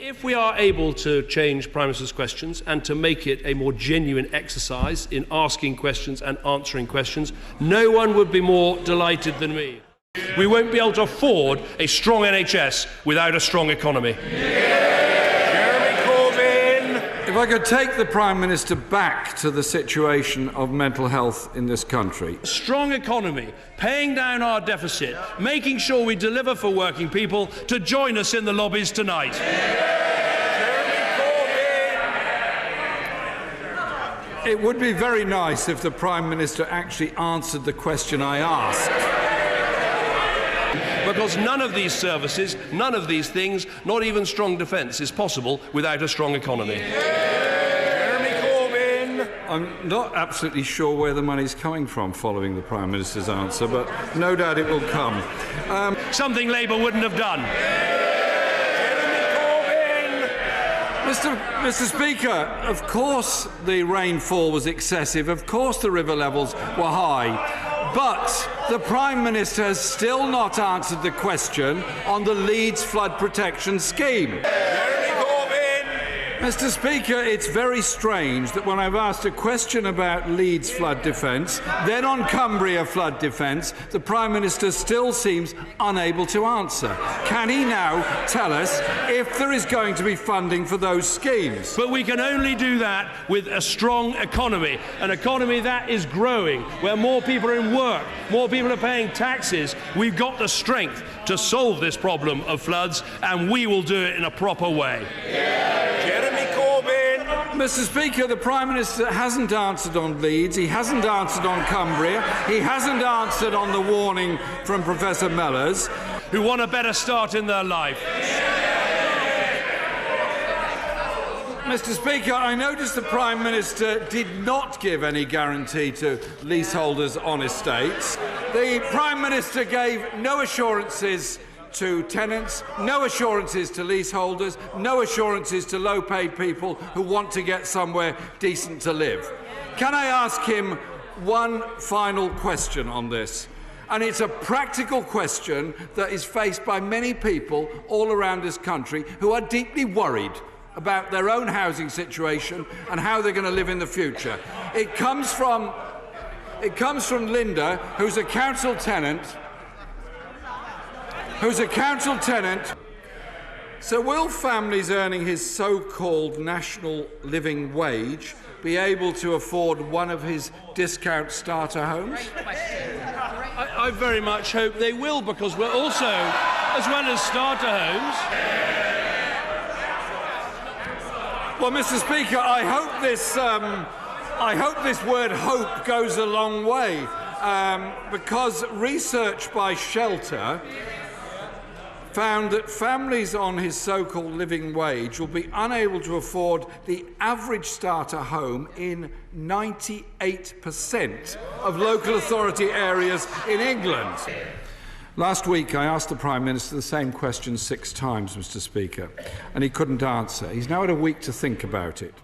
If we are able to change Prime Minister's questions and to make it a more genuine exercise in asking questions and answering questions, no one would be more delighted than me. We won't be able to afford a strong NHS without a strong economy. If I could take the Prime Minister back to the situation of mental health in this country. A strong economy, paying down our deficit, making sure we deliver for working people to join us in the lobbies tonight. It would be very nice if the Prime Minister actually answered the question I asked. Because none of these services, none of these things, not even strong defence, is possible without a strong economy. I'm not absolutely sure where the money's coming from following the Prime Minister's answer, but no doubt it will come. Something Labour wouldn't have done. Mr. Speaker, of course the rainfall was excessive, of course the river levels were high. But the Prime Minister has still not answered the question on the Leeds flood protection scheme. Mr. Speaker, it's very strange that when I've asked a question about Leeds flood defence, then on Cumbria flood defence, the Prime Minister still seems unable to answer. Can he now tell us if there is going to be funding for those schemes? But we can only do that with a strong economy, an economy that is growing, where more people are in work, more people are paying taxes. We've got the strength to solve this problem of floods, and we will do it in a proper way. Mr. Speaker, the Prime Minister hasn't answered on Leeds, he hasn't answered on Cumbria, he hasn't answered on the warning from Professor Mellors. Who want a better start in their life. Mr. Speaker, I noticed the Prime Minister did not give any guarantee to leaseholders on estates. The Prime Minister gave no assurances to tenants, no assurances to leaseholders, no assurances to low-paid people who want to get somewhere decent to live. Can I ask him one final question on this? And it's a practical question that is faced by many people all around this country who are deeply worried about their own housing situation and how they're going to live in the future. It comes from Linda, who's a council tenant. So will families earning his so-called national living wage be able to afford one of his discount starter homes? I very much hope they will, because we're also, as well as starter homes... Well, Mr. Speaker, I hope this word hope goes a long way, because research by Shelter found that families on his so-called living wage will be unable to afford the average starter home in 98% of local authority areas in England. Last week, I asked the Prime Minister the same question 6 times, Mr. Speaker, and he couldn't answer. He's now had a week to think about it.